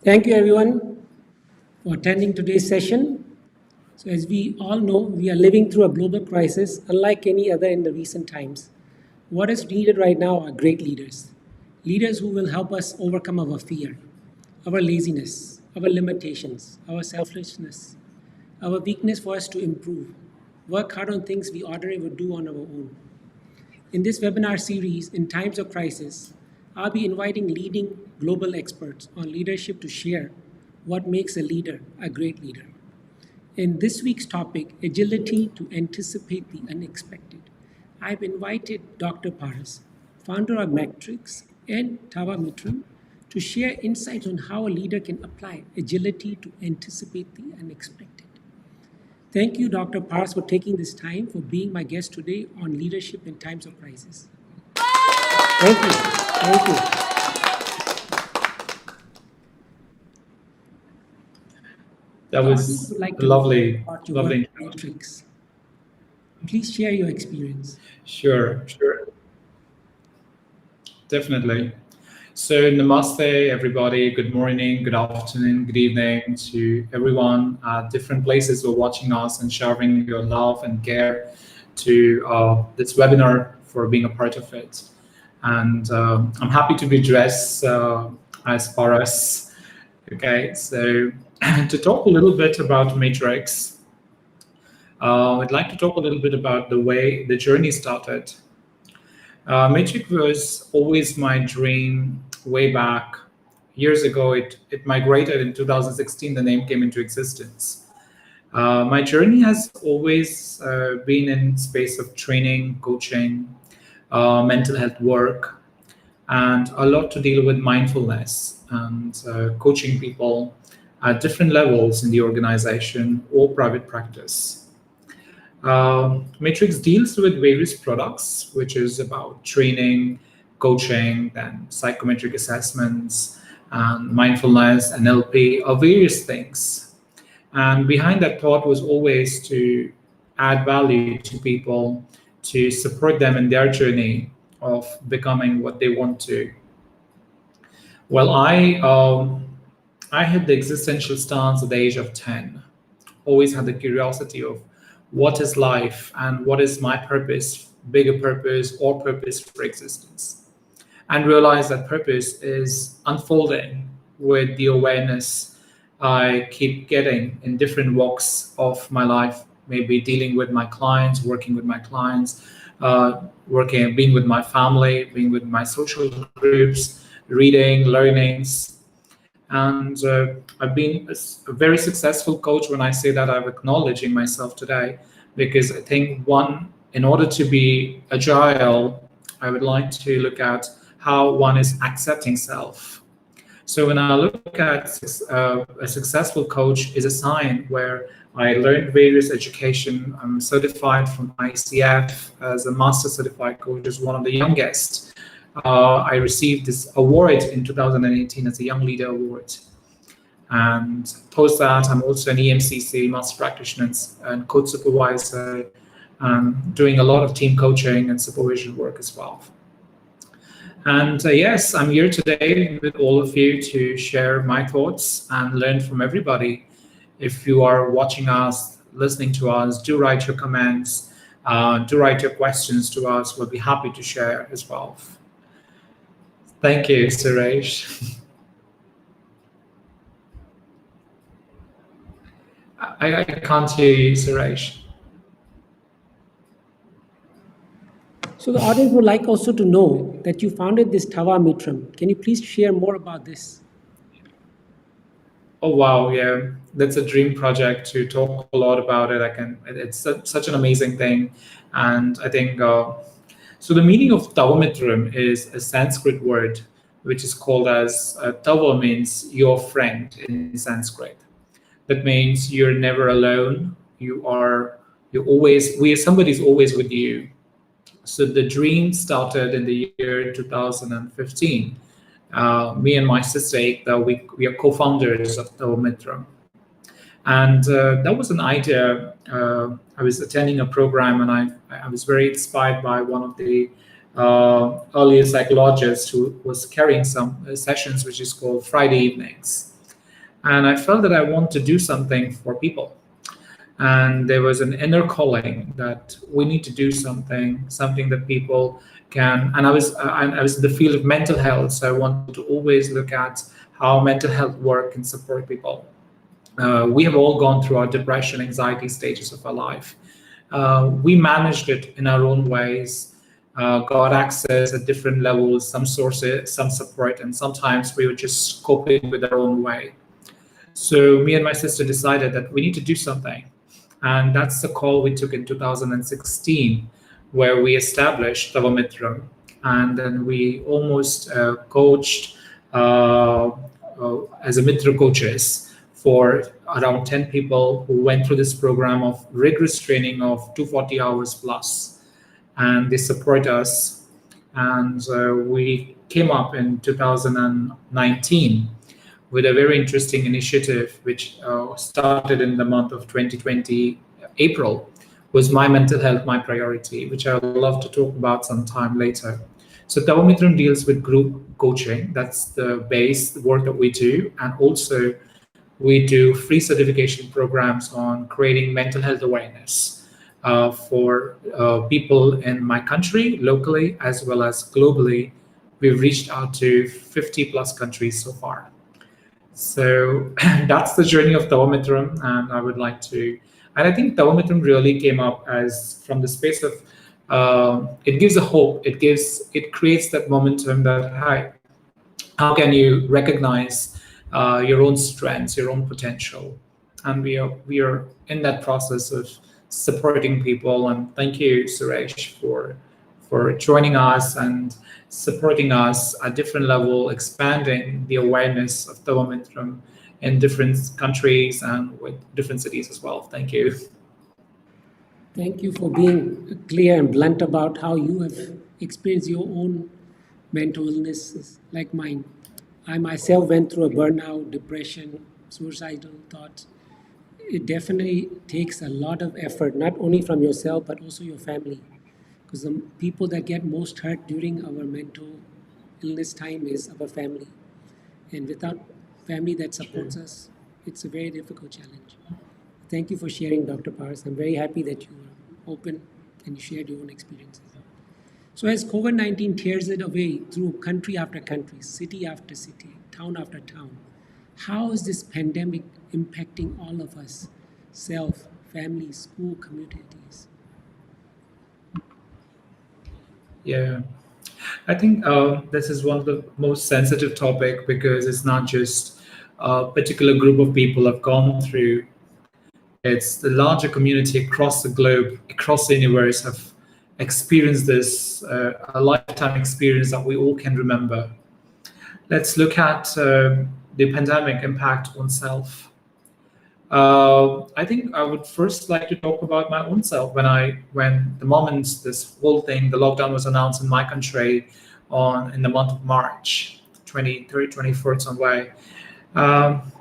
Thank you, everyone, for attending today's session. So, as we all know, we are living through a global crisis unlike any other in the recent times. What is needed right now are great leaders, leaders who will help us overcome our fear, our laziness, our limitations, our selfishness, our weakness for us to improve, work hard on things we ordinarily would do on our own. In this webinar series, In Times of Crisis, I'll be inviting leading global experts on leadership to share what makes a leader a great leader. In this week's topic, Agility to Anticipate the Unexpected, I've invited Dr. Paras, founder of Matrrix and Tawa Mitram, to share insights on how a leader can apply agility to anticipate the unexpected. Thank you, Dr. Paras, for taking this time for being my guest today on leadership in times of crisis. Thank you. Thank you. That was Like to lovely, about your lovely. work Matrrix. Please share your experience. Sure. Definitely. So, namaste, everybody. Good morning, good afternoon, good evening to everyone at different places who are watching us and showering your love and care to this webinar for being a part of it. And I'm happy to be dressed as Paras. Okay, so to talk a little bit about Matrrix, I'd like to talk a little bit about the way the journey started. Matrrix was always my dream way back years ago. It migrated in 2016. The name came into existence. My journey has always been in space of training, coaching, mental health work, and a lot to deal with mindfulness and coaching people at different levels in the organization or private practice. Matrrix deals with various products, which is about training, coaching, then psychometric assessments, and mindfulness, NLP, or various things. And behind that thought was always to add value to people, to support them in their journey of becoming what they want to. Well, I had the existential stance at the age of 10. Always had the curiosity of what is life and what is my purpose, bigger purpose or purpose for existence. And realize that purpose is unfolding with the awareness I keep getting in different walks of my life, maybe dealing with my clients, working with my clients, being with my family, being with my social groups, reading, learnings. And I've been a very successful coach. When I say that, I'm acknowledging myself today, because I think in order to be agile, I would like to look at how one is accepting self. So when I look at a successful coach is a sign where I learned various education. I'm certified from ICF as a master certified coach, as one of the youngest. I received this award in 2018 as a Young Leader Award. And post that, I'm also an EMCC, Master Practitioner and Coach Supervisor, doing a lot of team coaching and supervision work as well. And yes, I'm here today with all of you to share my thoughts and learn from everybody. If you are watching us, listening to us, do write your comments, do write your questions to us. We'll be happy to share as well. Thank you, Suresh. I can't hear you, Suresh. So the audience would like also to know that you founded this Tawa Mitram. Can you please share more about this? Oh wow, yeah, that's a dream project to talk a lot about it. It's such an amazing thing, and I think so. The meaning of Tawa Mitram is a Sanskrit word which is called as Tawa means your friend in Sanskrit. That means you're never alone. You're always somebody's always with you. So the dream started in the year 2015. Me and my sister Ekta, we are co-founders of Tawa Mitram. And that was an idea. I was attending a program, and I was very inspired by one of the earlier psychologists who was carrying some sessions, which is called Friday evenings. And I felt that I want to do something for people. And there was an inner calling that we need to do something that people can. And I was in the field of mental health, so I wanted to always look at how mental health work can support people. We have all gone through our depression, anxiety stages of our life. We managed it in our own ways, got access at different levels, some sources, some support, and sometimes we were just coping with our own way. So me and my sister decided that we need to do something. And that's the call we took in 2016, where we established Tawa Mitram. And then we almost coached as a Mitra coaches for around 10 people who went through this program of rigorous training of 240 hours plus. And they support us. And we came up in 2019 with a very interesting initiative, which started in the month of 2020, April, was My Mental Health, My Priority, which I would love to talk about sometime later. So Tawa Mitram deals with group coaching. That's the base work that we do. And also we do free certification programs on creating mental health awareness for people in my country, locally, as well as globally. We've reached out to 50 plus countries so far. So that's the journey of Tawa Mitram, and I would like to. And I think Tawa Mitram really came up as from the space of. It gives a hope. It creates that momentum that hi, how can you recognize your own strengths, your own potential, and we are in that process of supporting people. And thank you, Suresh, for joining us and supporting us at different level, expanding the awareness of Tawa Mitram in different countries and with different cities as well. Thank you. Thank you for being clear and blunt about how you have experienced your own mental illnesses like mine. I myself went through a burnout, depression, suicidal thoughts. It definitely takes a lot of effort, not only from yourself, but also your family. Because the people that get most hurt during our mental illness time is our family. And without family that supports us, it's a very difficult challenge. Thank you for sharing, Dr. Paras. I'm very happy that you were open and you shared your own experiences. So as COVID-19 tears it away through country after country, city after city, town after town, how is this pandemic impacting all of us, self, family, school, communities? Yeah, I think this is one of the most sensitive topic because it's not just a particular group of people have gone through. It's the larger community across the globe, across the universe have experienced this, a lifetime experience that we all can remember. Let's look at the pandemic impact on self. I think I would first like to talk about my own self when the moment this whole thing, the lockdown was announced in my country in the month of March, 23rd, 24th, some way. Um,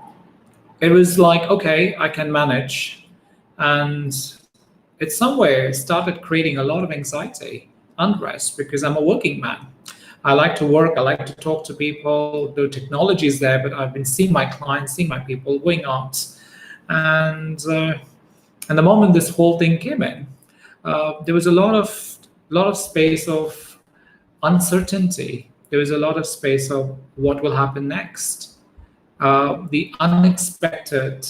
it was like, okay, I can manage. And it somewhere started creating a lot of anxiety, unrest, because I'm a working man. I like to work, I like to talk to people. The technology is there, but I've been seeing my clients, seeing my people, going out. And the moment this whole thing came in, there was a lot of space of uncertainty. There was a lot of space of what will happen next. The unexpected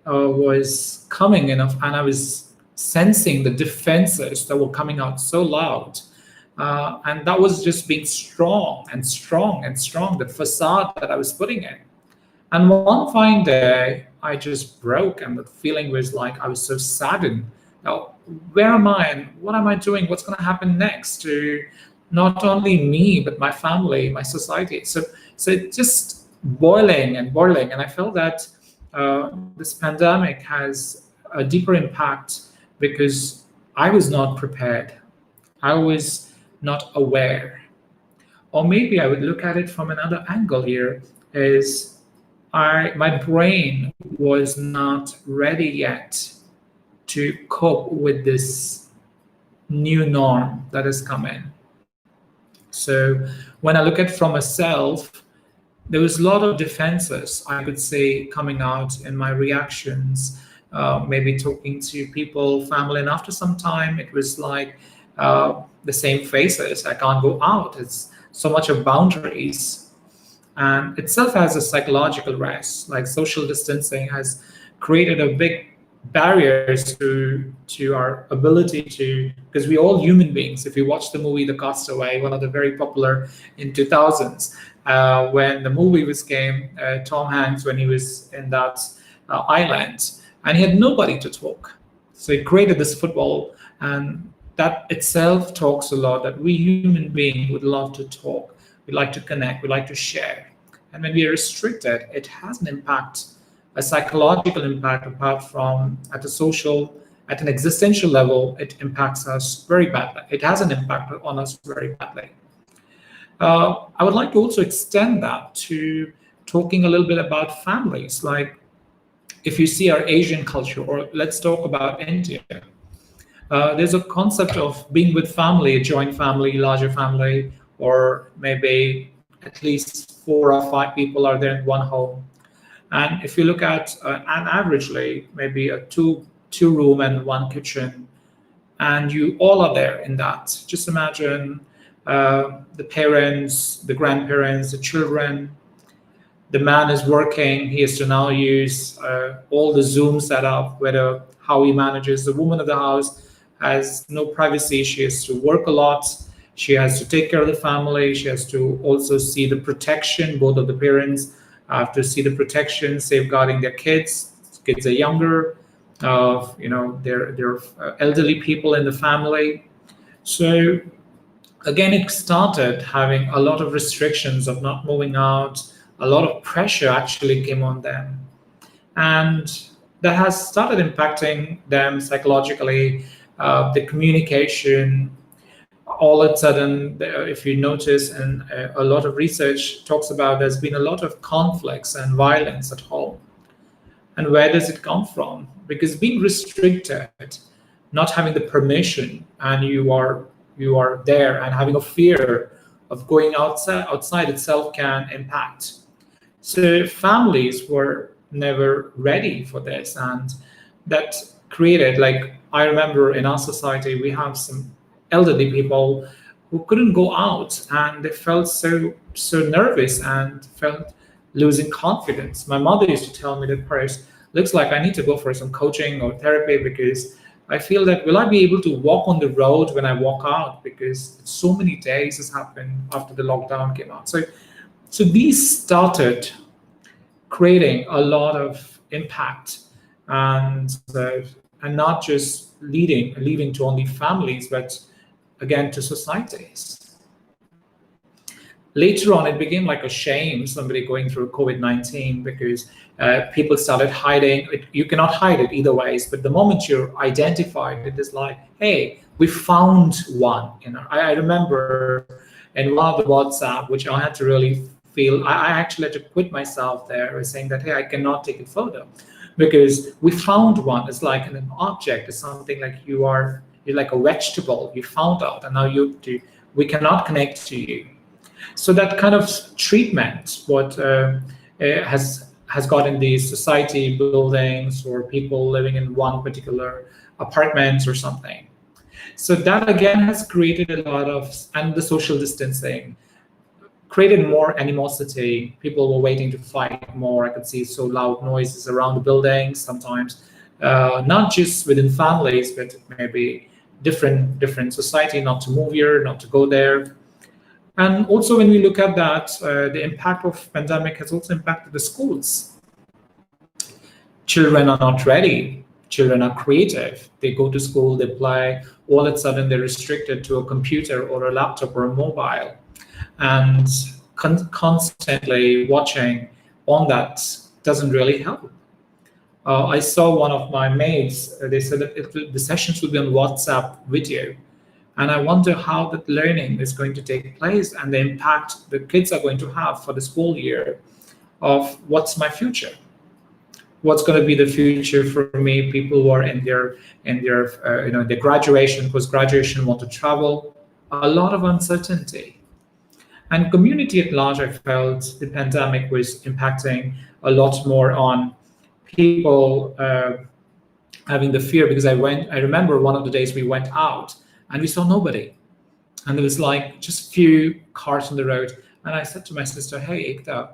was coming enough, and I was sensing the defenses that were coming out so loud. And that was just being strong and strong and strong, the facade that I was putting in. And one fine day, I just broke, and the feeling was like I was so saddened. Now, where am I, and what am I doing? What's going to happen next to not only me but my family, my society? So it just boiling and boiling, and I felt that this pandemic has a deeper impact because I was not prepared. I was not aware. Or maybe I would look at it from another angle here is my brain was not ready yet to cope with this new norm that has come in. So when I look at from a self, There was a lot of defenses, I could say, coming out in my reactions, maybe talking to people, family, and after some time, it was like the same faces. I can't go out. It's so much of boundaries, and itself has a psychological rest. Like social distancing has created a big barriers to our ability to, because we're all human beings. If you watch the movie The Castaway, one of the very popular in 2000s, when the movie was came, Tom Hanks, when he was in that island, and he had nobody to talk, so he created this football, and that itself talks a lot that we human beings would love to talk, we like to connect, we like to share. And when we are restricted, it has an impact, a psychological impact, apart from at a social, at an existential level, it impacts us very badly. It has an impact on us very badly. I would like to also extend that to talking a little bit about families. Like if you see our Asian culture, or let's talk about India, there's a concept of being with family, a joint family, larger family, or maybe at least 4 or 5 people are there in one home. And if you look at an averagely, maybe a two room and one kitchen, and you all are there in that. Just imagine the parents, the grandparents, the children. The man is working. He has to now use all the Zoom setup, whether how he manages. The woman of the house has no privacy. She has to work a lot. She has to take care of the family. She has to also see the protection, both of the parents have to see the protection, safeguarding their kids. Kids are younger. They're elderly people in the family. So again, it started having a lot of restrictions of not moving out. A lot of pressure actually came on them, and that has started impacting them psychologically. The communication, all of a sudden, if you notice, and a lot of research talks about, there's been a lot of conflicts and violence at home. And where does it come from? Because being restricted, not having the permission, and you are there, and having a fear of going outside itself can impact. So families were never ready for this, and that created, like, I remember in our society we have some elderly people who couldn't go out, and they felt so nervous and felt losing confidence. My mother used to tell me that, Paris, looks like I need to go for some coaching or therapy, because I feel that will I be able to walk on the road when I walk out, because so many days has happened after the lockdown came out. So these started creating a lot of impact, and not just leading to only families, but again to societies. Later on, it became like a shame, somebody going through COVID-19, because people started hiding. You cannot hide it either ways, but the moment you're identified, it is like, hey, we found one. I remember in one of the WhatsApp, which I had to really feel, I actually had to quit myself there, saying that, hey, I cannot take a photo, because we found one. It's like an object. It's something like you're like a vegetable. You found out, and now we cannot connect to you. So that kind of treatment, what has got in these society buildings, or people living in one particular apartment or something. So that again has created a lot of, and the social distancing created more animosity. People were waiting to fight more. I could see so loud noises around the buildings sometimes, not just within families, but maybe different society, not to move here, not to go there. And also when we look at that, the impact of pandemic has also impacted the schools. Children are not ready. Children are creative. They go to school, they play. All of a sudden, they're restricted to a computer or a laptop or a mobile, and constantly watching on that doesn't really help. I saw one of my mates. They said that the sessions will be on WhatsApp video, and I wonder how that learning is going to take place, and the impact the kids are going to have for the school year of what's my future, what's going to be the future for me. People who are in their graduation, post graduation, want to travel, a lot of uncertainty. And community at large, I felt the pandemic was impacting a lot more on people having the fear, because I remember one of the days we went out and we saw nobody. And there was like just few cars on the road. And I said to my sister, hey, Ekta,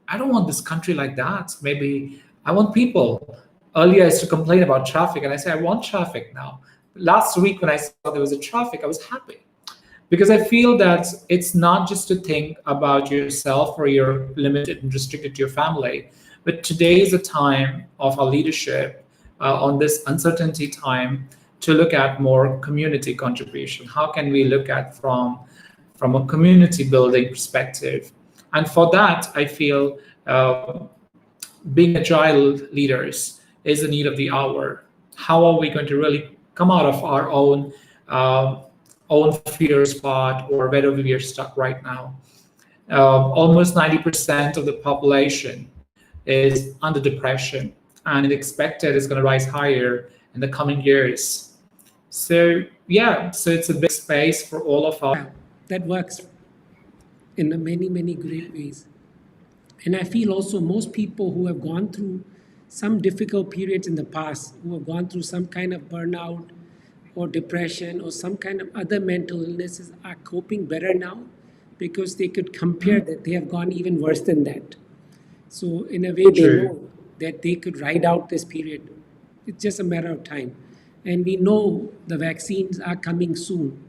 I don't want this country like that. Maybe I want people. Earlier, I used to complain about traffic, and I say, I want traffic now. Last week, when I saw there was a traffic, I was happy because I feel that it's not just to think about yourself or you're limited and restricted to your family, but today is a time of our leadership on this uncertainty time to look at more community contribution. How can we look at from a community building perspective? And for that, I feel being agile leaders is the need of the hour. How are we going to really come out of our uh, own fear spot or wherever we are stuck right now? Almost 90% of the population is under depression, and it's expected it's going to rise higher in the coming years. So yeah, so it's a big space for all of us. Wow, that works in many, many great ways. And I feel also most people who have gone through some difficult periods in the past, who have gone through some kind of burnout or depression or some kind of other mental illnesses, are coping better now because they could compare that they have gone even worse than that. So, in a way, they True. know that they could ride out this period. It's just a matter of time. And we know the vaccines are coming soon.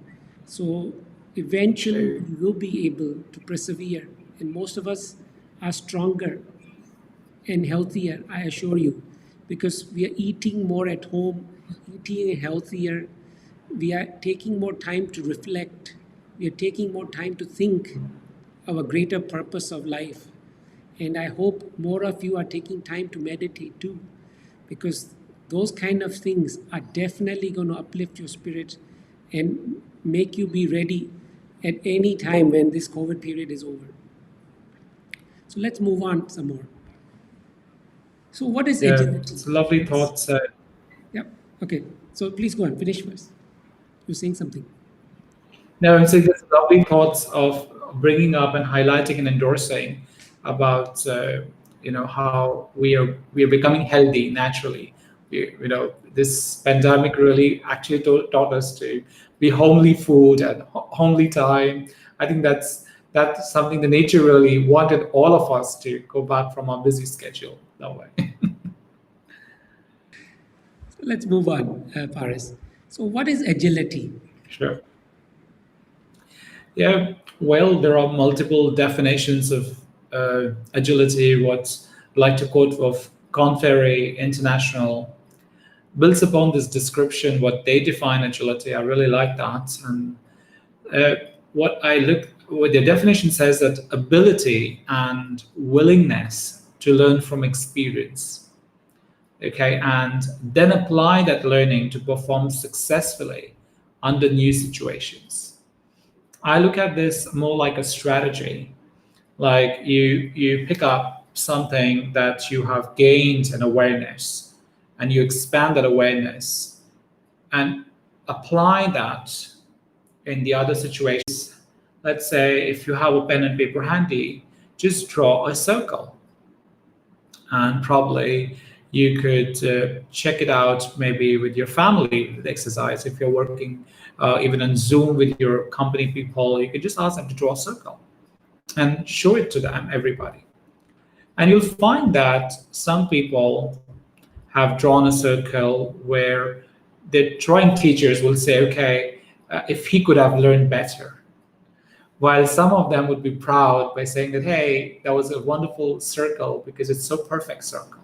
So, eventually, True. we will be able to persevere. And most of us are stronger and healthier, I assure you, because we are eating more at home, eating healthier. We are taking more time to reflect. We are taking more time to think our greater purpose of life. And I hope more of you are taking time to meditate too, because those kind of things are definitely going to uplift your spirit and make you be ready at any time when this COVID period is over. So let's move on some more. So, what is Yeah, agility? it's a lovely Yes. thought. Yep. Okay. So please go on. Finish first. You're saying something. No, I'm saying there's lovely thoughts of bringing up and highlighting and endorsing about how we are becoming healthy naturally. This pandemic really actually taught us to be homely food and homely time. I think that's something the nature really wanted all of us to go back from our busy schedule that way. So let's move on, Paris. So, what is agility? Sure. Yeah, well, there are multiple definitions of agility. What I like to quote of Conferry International builds upon this description, what they define agility. I really like that. And uh, what the definition says that ability and willingness to learn from experience, okay, and then apply that learning to perform successfully under new situations. I look at this more like a strategy. Like you pick up something that you have gained an awareness and you expand that awareness and apply that in the other situations. Let's say if you have a pen and paper handy, just draw a circle, and probably you could check it out maybe with your family, the exercise. If you're working even on Zoom with your company people, you could just ask them to draw a circle and show it to them, everybody. And you'll find that some people have drawn a circle where the drawing teachers will say, okay, if he could have learned better. While some of them would be proud by saying that, hey, that was a wonderful circle because it's so perfect circle.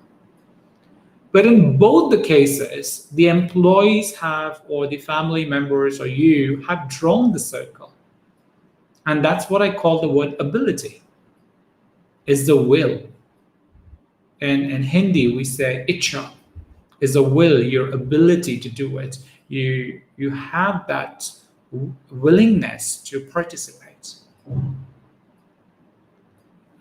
But in both the cases, the employees have, or the family members, or you have drawn the circle. And that's what I call the word ability, is the will. In Hindi, we say icha, is the will, your ability to do it. You have that willingness to participate.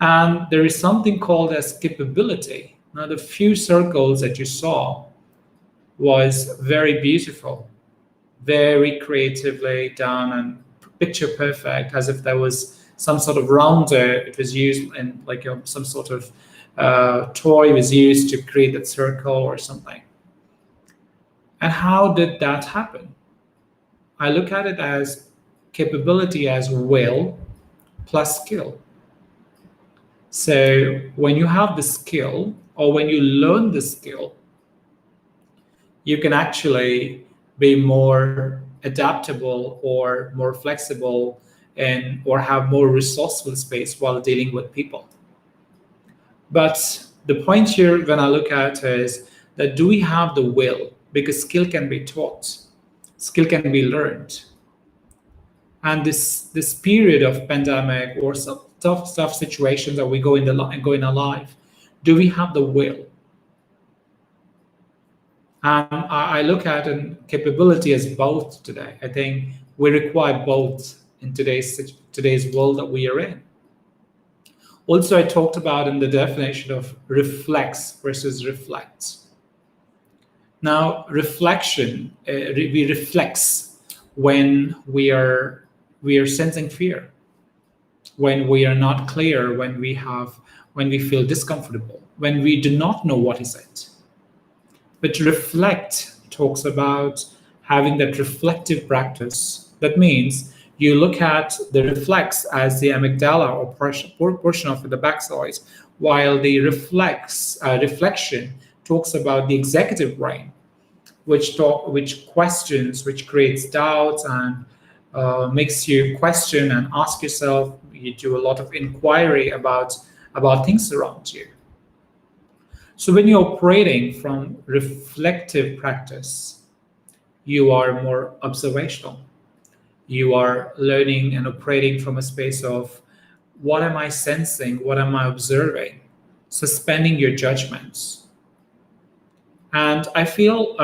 And there is something called as capability. Now, the few circles that you saw was very beautiful, very creatively done and picture perfect, as if there was some sort of rounder. It was used in like some sort of toy was used to create that circle or something. And how did that happen? I look at it as capability as will plus skill. So when you have the skill or when you learn the skill, you can actually be more adaptable or more flexible and or have more resourceful space while dealing with people. But the point here when I look at is that do we have the will? Because skill can be taught, skill can be learned. And this period of pandemic or some tough situations that we go in our life, do we have the will? I look at capability as both today. I think we require both in today's world that we are in. Also, I talked about in the definition of reflex versus reflect. Now, reflection, we reflex when we are sensing fear, when we are not clear, when we feel discomfortable, when we do not know what is it. But reflect talks about having that reflective practice. That means you look at the reflex as the amygdala or portion of the backside, while the reflection talks about the executive brain, which questions, which creates doubts and makes you question and ask yourself. You do a lot of inquiry about things around you. So when you're operating from reflective practice, you are more observational. You are learning and operating from a space of what am I sensing? What am I observing? Suspending your judgments. And I feel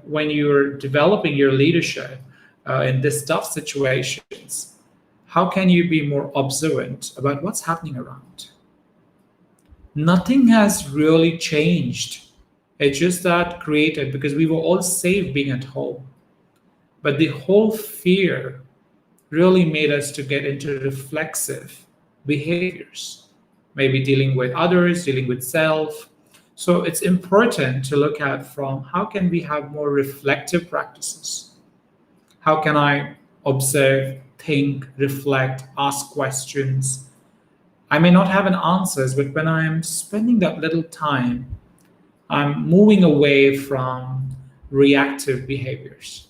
when you're developing your leadership in these tough situations, how can you be more observant about what's happening around? Nothing has really changed. It's just that created because we were all safe being at home. But the whole fear really made us to get into reflexive behaviors, maybe dealing with others, dealing with self. So it's important to look at from how can we have more reflective practices? How can I observe, think, reflect, ask questions? I may not have an answers, but when I'm spending that little time, I'm moving away from reactive behaviors.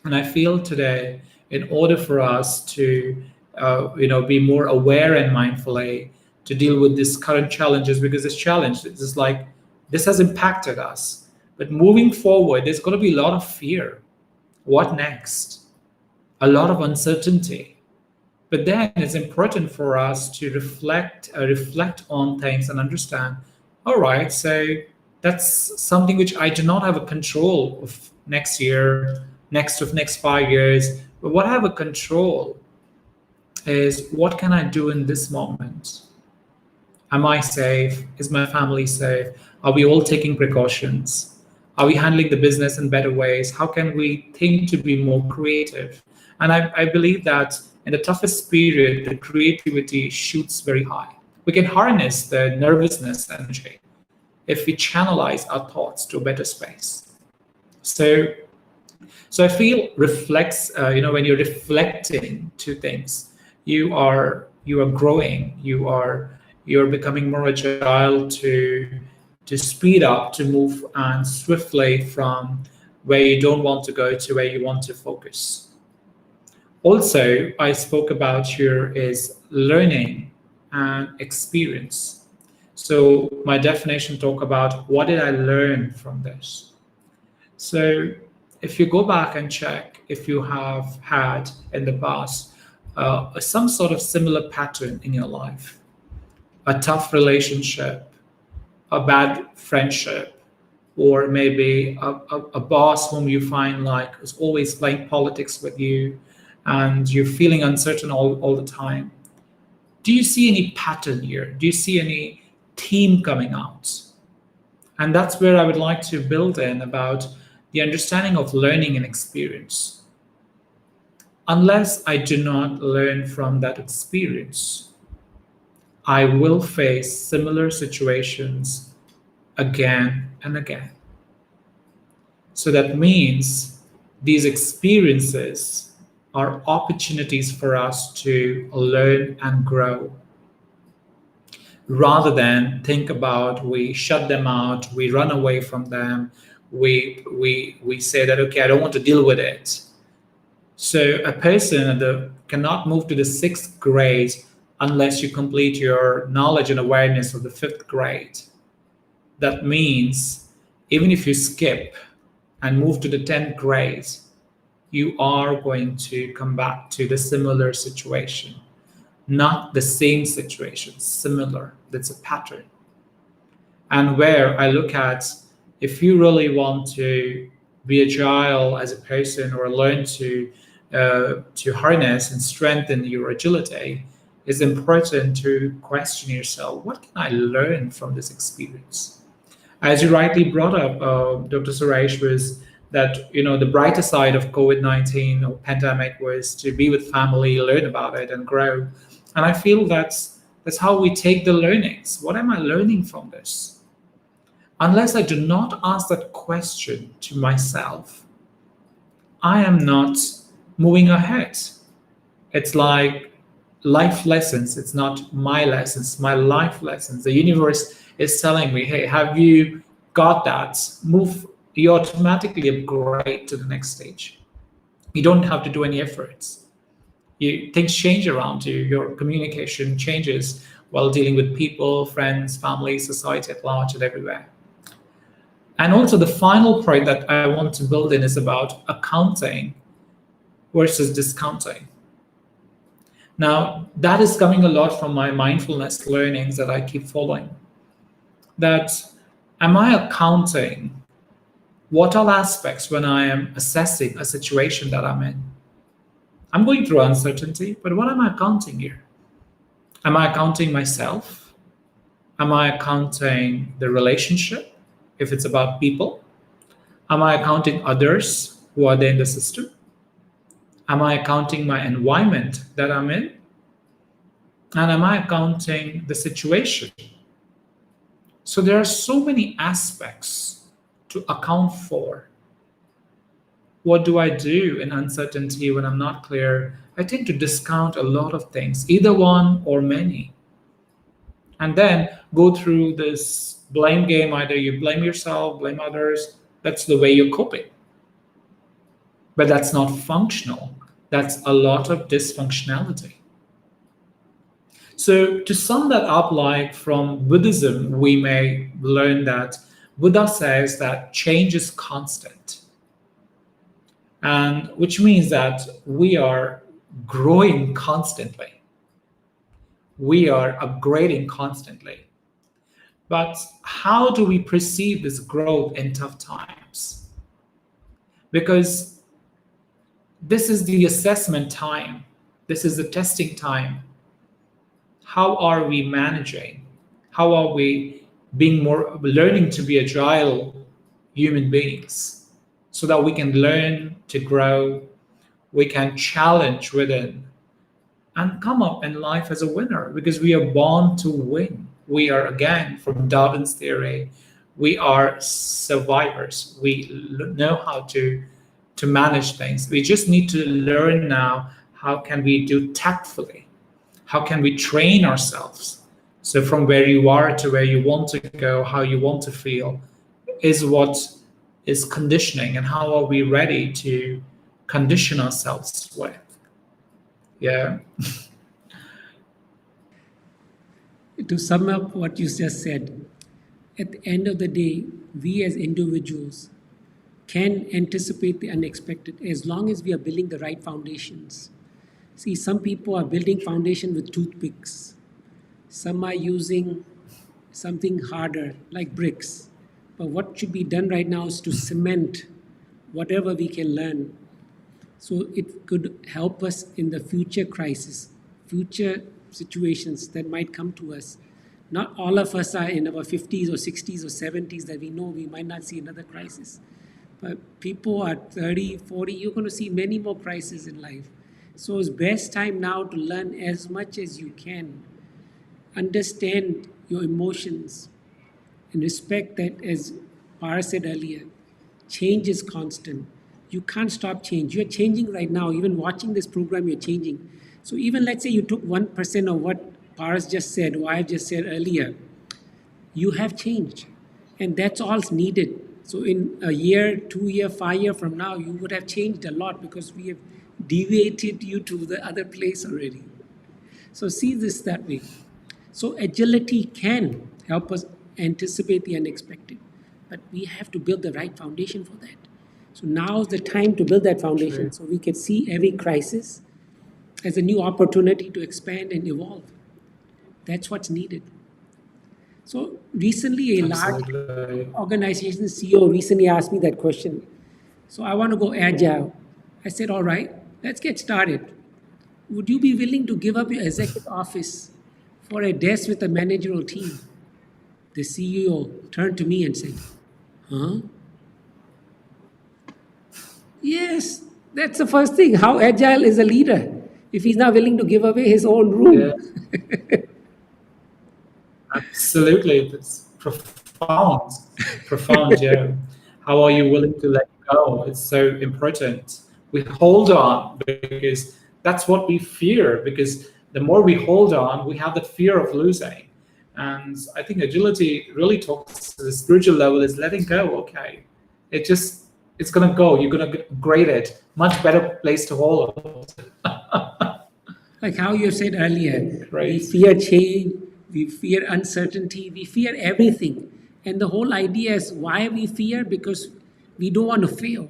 And I feel today, in order for us to, be more aware and mindfully to deal with these current challenges, because this challenge is like this has impacted us. But moving forward, there's going to be a lot of fear. What next? A lot of uncertainty. But then it's important for us to reflect on things and understand, all right, so that's something which I do not have a control of next year, next 5 years. But what I have a control is what can I do in this moment? Am I safe? Is my family safe? Are we all taking precautions? Are we handling the business in better ways? How can we think to be more creative? And I believe that in the toughest period, the creativity shoots very high. We can harness the nervousness energy if we channelize our thoughts to a better space. So I feel reflects. When you're reflecting to things, you are growing. You're becoming more agile to speed up, to move and swiftly from where you don't want to go to where you want to focus. Also, I spoke about here is learning and experience. So my definition talk about what did I learn from this? So if you go back and check if you have had in the past some sort of similar pattern in your life, a tough relationship, a bad friendship, or maybe a boss whom you find like is always playing politics with you and you're feeling uncertain all the time. Do you see any pattern here? Do you see any theme coming out? And that's where I would like to build in about the understanding of learning and experience. Unless I do not learn from that experience, I will face similar situations again and again. So that means these experiences are opportunities for us to learn and grow rather than think about we shut them out, we run away from them, we say that okay, I don't want to deal with it. So a person cannot move to the sixth grade unless you complete your knowledge and awareness of the fifth grade. That means even if you skip and move to the 10th grade, you are going to come back to the similar situation. Not the same situation, similar. That's a pattern. And where I look at if you really want to be agile as a person or learn to harness and strengthen your agility, it's important to question yourself: what can I learn from this experience? As you rightly brought up, Dr. Suresh, was that the brighter side of COVID-19 or pandemic was to be with family, learn about it, and grow. And I feel that's how we take the learnings. What am I learning from this? Unless I do not ask that question to myself, I am not moving ahead. It's like life lessons. It's not my lessons, my life lessons. The universe is telling me, hey, have you got that? Move, you automatically upgrade to the next stage. You don't have to do any efforts. Things change around you, your communication changes while dealing with people, friends, family, society at large, and everywhere. And also, the final point that I want to build in is about accounting versus discounting. Now, that is coming a lot from my mindfulness learnings that I keep following. That am I accounting what all aspects when I am assessing a situation that I'm in? I'm going through uncertainty, but what am I accounting here? Am I accounting myself? Am I accounting the relationship, if it's about people? Am I accounting others who are there in the system? Am I accounting my environment that I'm in? And am I accounting the situation? So there are so many aspects to account for. What do I do in uncertainty when I'm not clear? I tend to discount a lot of things, either one or many, and then go through this blame game. Either you blame yourself, blame others. That's the way you're coping. But that's not functional. That's a lot of dysfunctionality. So, to sum that up, like from Buddhism, we may learn that Buddha says that change is constant, and which means that we are growing constantly, we are upgrading constantly. But how do we perceive this growth in tough times? Because this is the assessment time, this is the testing time. How are we managing? How are we being more learning to be agile human beings so that we can learn to grow, we can challenge within and come up in life as a winner because we are born to win. We are, again, from Darwin's theory, we are survivors. We know how to manage things. We just need to learn now how can we do tactfully. How can we train ourselves? So from where you are to where you want to go, how you want to feel, is what is conditioning, and how are we ready to condition ourselves with? Yeah. To sum up what you just said, at the end of the day, we as individuals can anticipate the unexpected as long as we are building the right foundations. See, some people are building foundation with toothpicks. Some are using something harder, like bricks. But what should be done right now is to cement whatever we can learn. So it could help us in the future crisis, future situations that might come to us. Not all of us are in our 50s or 60s or 70s that we know we might not see another crisis. But people are 30, 40, you're going to see many more crises in life. So it's best time now to learn as much as you can, understand your emotions, and respect that, as Paras said earlier, change is constant. You can't stop change. You're changing right now. Even watching this program, you're changing. So even let's say you took 1% of what Paras just said, or I just said earlier, you have changed. And that's all's needed. So in a year, 2 year, 5 year from now, you would have changed a lot because we have deviated you to the other place already. So see this that way. So agility can help us anticipate the unexpected, but we have to build the right foundation for that. So now's the time to build that foundation True. so we can see every crisis as a new opportunity to expand and evolve. That's what's needed. So recently, a large Absolutely. organization CEO recently asked me that question. So I want to go agile. I said, all right, let's get started. Would you be willing to give up your executive office for a desk with a managerial team? The CEO turned to me and said, huh? Yes, that's the first thing. How agile is a leader if he's not willing to give away his own Yeah, room? absolutely. It's profound. Profound, yeah. How are you willing to let go? It's so important. We hold on because that's what we fear, because the more we hold on, we have that fear of losing. And I think agility really talks to the spiritual level is letting go. Okay. It just, it's going to go. You're going to grade it. Much better place to hold. Like how you said earlier, we Great. fear change, we fear uncertainty, we fear everything. And the whole idea is why we fear? Because we don't want to fail.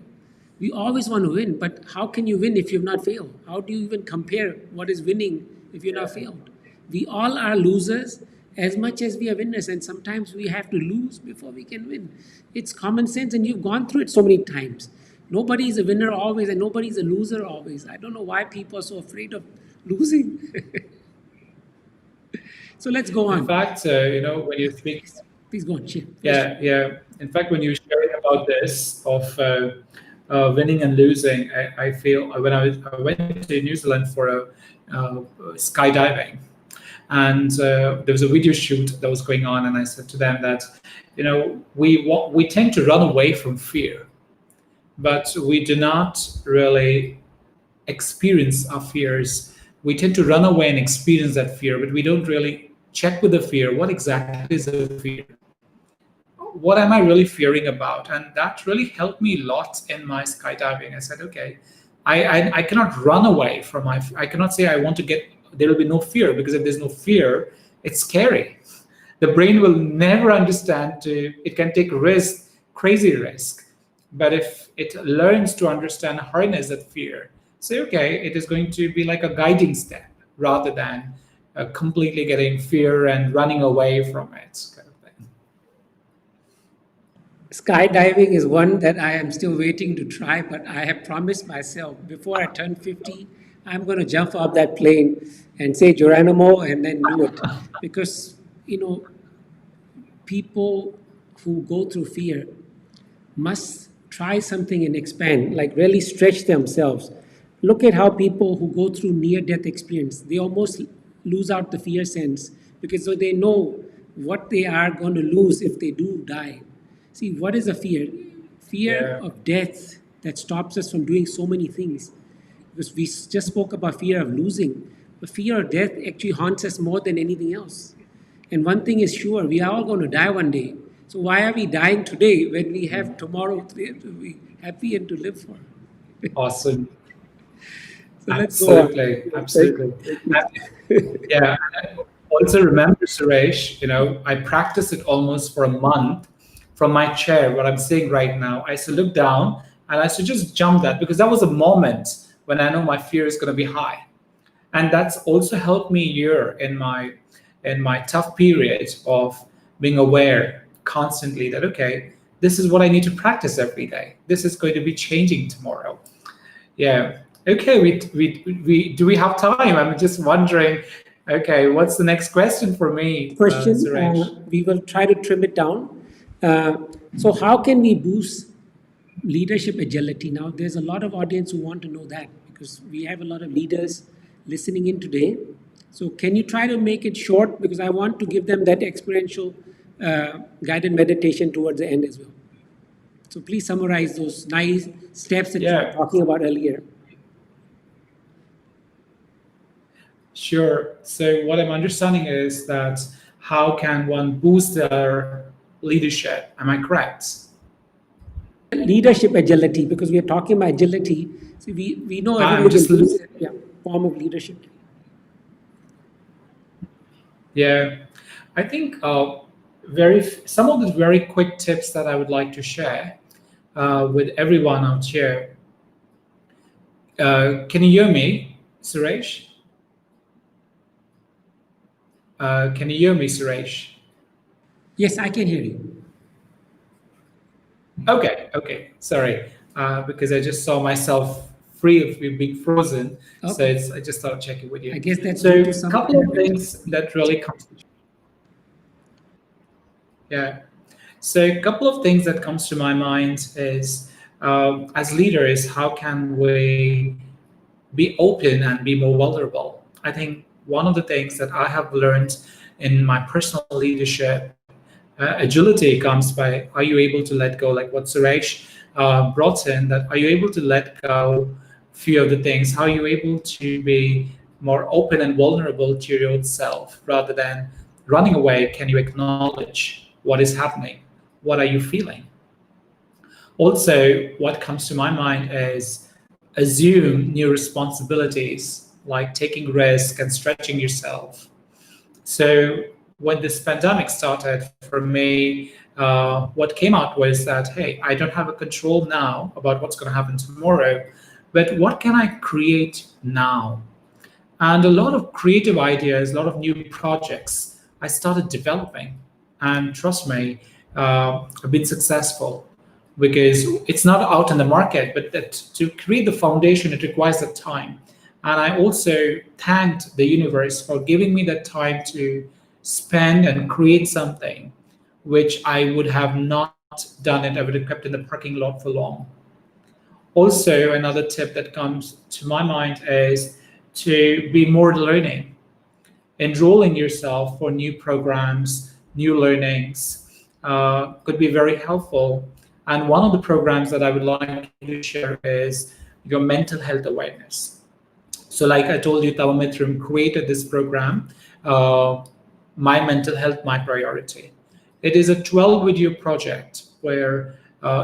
We always want to win, but how can you win if you've not failed? How do you even compare what is winning if you're not failed? We all are losers as much as we are winners, and sometimes we have to lose before we can win. It's common sense, and you've gone through it so many times. Nobody is a winner always, and nobody's a loser always. I don't know why people are so afraid of losing. So let's go In on. fact, when you speak, Please go on, Shia. yeah, yeah. In fact, when you're sharing about this of winning and losing, I feel when I went to New Zealand for a skydiving, and there was a video shoot that was going on, and I said to them that, we tend to run away from fear, but we do not really experience our fears. We tend to run away and experience that fear, but we don't really check with the fear. What exactly is the fear? What am I really fearing about? And that really helped me a lot in my skydiving. I said, okay, I cannot run away from I cannot say I want to get, there will be no fear, because if there's no fear, it's scary. The brain will never understand it can take risk, crazy risk. But if it learns to understand, harness that fear, say, okay, it is going to be like a guiding step rather than completely getting fear and running away from it. Kind of thing. Skydiving is one that I am still waiting to try, but I have promised myself before I turn 50, I'm going to jump off that plane and say Geronimo and then do it. Because, people who go through fear must try something and expand, like really stretch themselves. Look at how people who go through near death experience, they almost lose out the fear sense because they know what they are going to lose if they do die. See, what is a fear? Fear Yeah. of death that stops us from doing so many things. Because we just spoke about fear of losing, but fear of death actually haunts us more than anything else. And one thing is sure, we are all going to die one day. So why are we dying today when we have tomorrow to be happy and to live for? Awesome. So let's go on. Absolutely. Absolutely. Yeah. Also remember, Suresh, I practiced it almost for a month from my chair, what I'm saying right now. I used to look down and I used to just jump that, because that was a moment when I know my fear is going to be high. And that's also helped me here in my tough period of being aware constantly that, okay, this is what I need to practice every day. This is going to be changing tomorrow. Yeah. Okay. We do we have time? I'm just wondering. Okay, what's the next question for me, Question, Suresh? we will try to trim it down. So how can we boost leadership agility? Now, there's a lot of audience who want to know that because because we have a lot of leaders listening in today. So can you try to make it short, because I want to give them that experiential guided meditation towards the end as well. So please summarize those nice steps that you were Yeah, talking about earlier. sure. So what I'm understanding is that how can one boost their leadership? Am I correct? Leadership agility, because we are talking about agility. So we know I'm everybody just can use it, yeah, form of leadership. Yeah, I think some of the very quick tips that I would like to share with everyone out here. Can you hear me, Suresh? Can you hear me, Suresh? Yes, I can hear you. Okay, sorry, because I just saw myself free of being frozen, so Okay. I just thought I'd check it with I you. guess that's So, due to a some couple of elemental things that really comes, yeah. So, a couple of things that comes to my mind is, as leaders, how can we be open and be more vulnerable? I think one of the things that I have learned in my personal leadership, agility comes by, are you able to let go, like what Suresh brought in, that are you able to let go few of the things, how are you able to be more open and vulnerable to your own self rather than running away? Can you acknowledge what is happening? What are you feeling? Also, what comes to my mind is assume new responsibilities like taking risk and stretching yourself. So when this pandemic started for me, what came out was that, hey, I don't have a control now about what's going to happen tomorrow, but what can I create now? And a lot of creative ideas, a lot of new projects I started developing. And trust me, I've been successful because it's not out in the market, but that to create the foundation, it requires that time. And I also thanked the universe for giving me that time to spend and create something which I would have not done it. I would have kept in the parking lot for long. Also, another tip that comes to my mind is to be more learning, enrolling yourself for new programs, new learnings could be very helpful. And one of the programs that I would like to share is your mental health awareness. So, like I told you, Tawa Mitram created this program, uh, My Mental Health, My Priority. It is a 12-video project where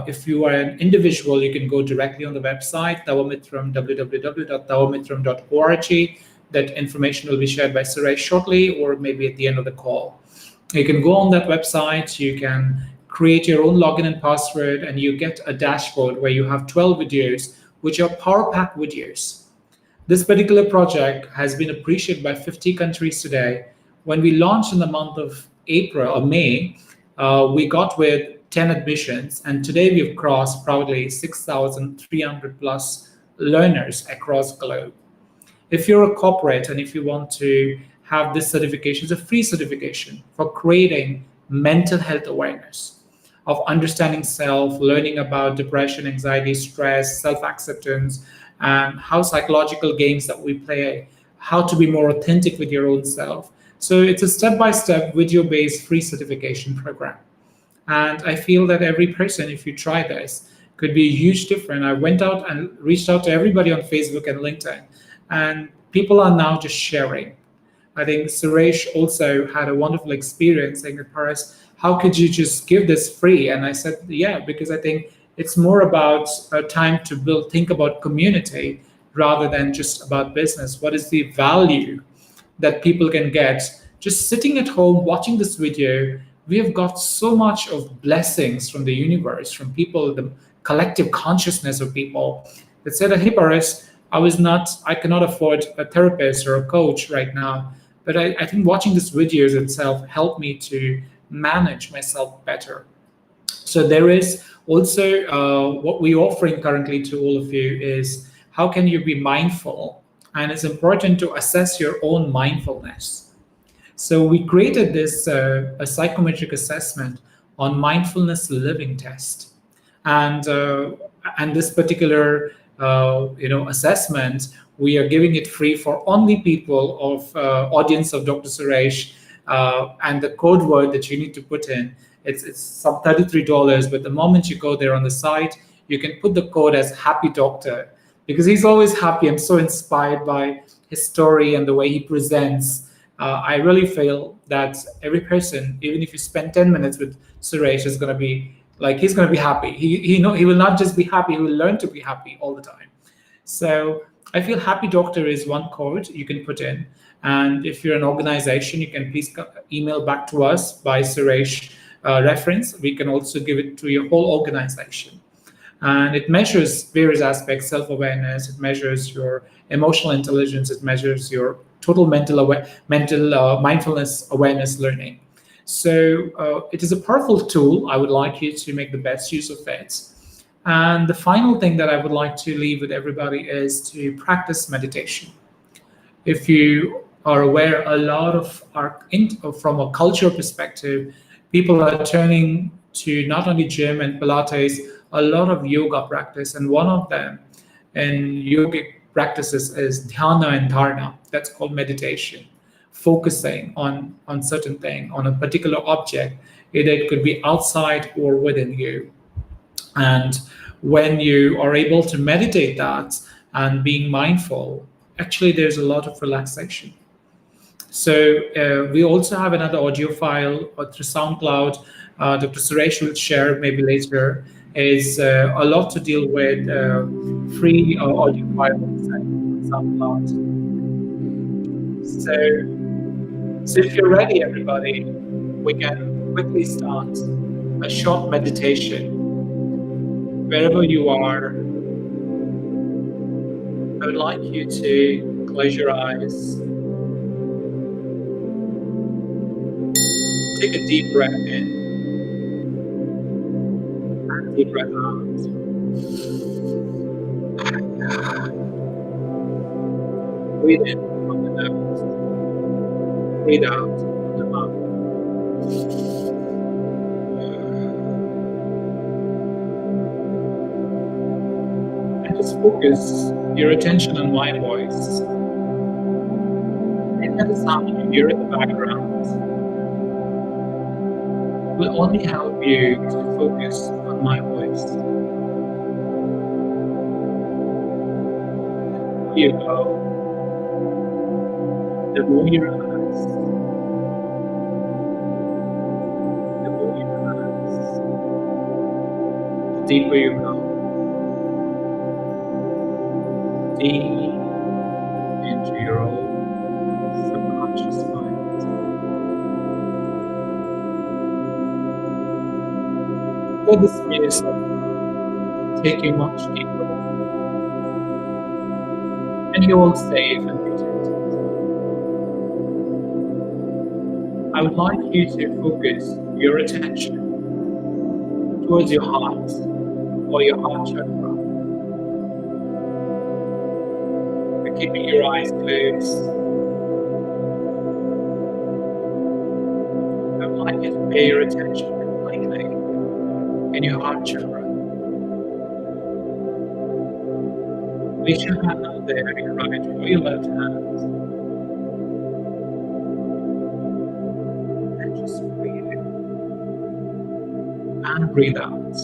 if you are an individual, you can go directly on the website, Tawa Mitram, www.tawamitram.org. That information will be shared by Suresh shortly or maybe at the end of the call. You can go on that website, you can create your own login and password, and you get a dashboard where you have 12 videos, which are Power Pack videos. This particular project has been appreciated by 50 countries today. When we launched in the month of April or May, we got with 10 admissions, and today we've crossed proudly 6,300 plus learners across the globe. If you're a corporate and if you want to have this certification, it's a free certification for creating mental health awareness of understanding self, learning about depression, anxiety, stress, self-acceptance, and how psychological games that we play, how to be more authentic with your own self. So it's a step-by-step video-based free certification program. And I feel that every person, if you try this, could be a huge difference. I went out and reached out to everybody on Facebook and LinkedIn, and people are now just sharing. I think Suresh also had a wonderful experience saying, Paris, how could you just give this free? And I said, yeah, because I think it's more about a time to build, think about community rather than just about business. What is the value that people can get just sitting at home watching this video? We have got so much of blessings from the universe, from people, the collective consciousness of people that said, hey, Paris, I cannot afford a therapist or a coach right now. But I think watching these videos itself helped me to manage myself better. So there is also what we're offering currently to all of you is how can you be mindful? And it's important to assess your own mindfulness. So we created this a psychometric assessment on mindfulness living test, and this particular assessment, we are giving it free for only people of audience of Dr. Suresh. And the code word that you need to put in, it's some $33. But the moment you go there on the site, you can put the code as Happy Doctor, because he's always happy. I'm so inspired by his story and the way he presents. I really feel that every person, even if you spend 10 minutes with Suresh, is going to be like, he's going to be happy. He will not just be happy, he will learn to be happy all the time. So I feel Happy Doctor is one code you can put in. And if you're an organization, you can please email back to us by Suresh reference. We can also give it to your whole organization. And it measures various aspects: self-awareness, it measures your emotional intelligence, it measures your total mindfulness awareness learning. So it is a powerful tool. I would like you to make the best use of it. And the final thing that I would like to leave with everybody is to practice meditation. If you are aware, a lot of from a cultural perspective, people are turning to not only gym and Pilates, a lot of yoga practice. And one of them in yogic practices is dhyana and dharana. That's called meditation, focusing on certain thing, on a particular object. Either it could be outside or within you. And when you are able to meditate that and being mindful, actually there's a lot of relaxation. So we also have another audio file through SoundCloud. Dr. Suresh will share maybe later. Is a lot to deal with free audio files on SoundCloud. So if you're ready, everybody, we can quickly start a short meditation. Wherever you are, I would like you to close your eyes. Take a deep breath in and deep breath out. Breathe in from the nose. Breathe out from the mouth. And just focus your attention on my voice. And the sound you hear in the background will only help you to focus on my voice. The more you go, the more you relax. The more you relax, the deeper you go. Deep into your own subconscious mind. Let this music take you much deeper, and you will safe and protected. I would like you to focus your attention towards your heart or your heart chakra. By keeping your eyes closed, I would like you to pay your attention completely in your heart chakra. Place your hand out there, your right or your left hand, and just breathe in and breathe out.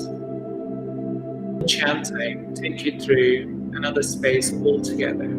Chanting take you through another space altogether.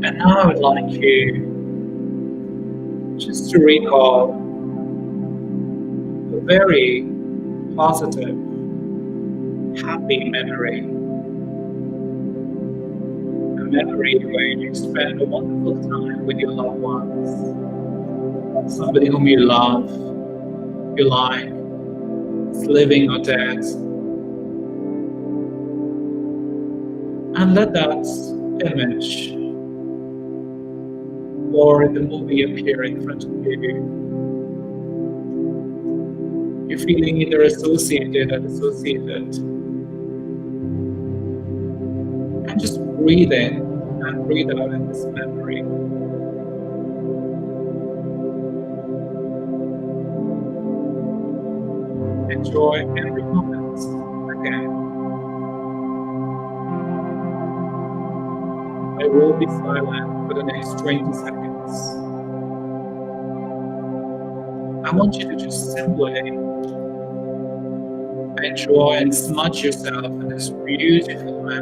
And now I would like you just to recall a very positive, happy memory. A memory where you spent a wonderful time with your loved ones. somebody whom you love, you like, is living or dead, and let that image or the movie appear in front of you. You're feeling either associated or dissociated, and just breathe in and breathe out in this memory. Enjoy every moment again. I will be silent for the next 20 seconds. I want you to just simply enjoy and smudge yourself in this beautiful memory.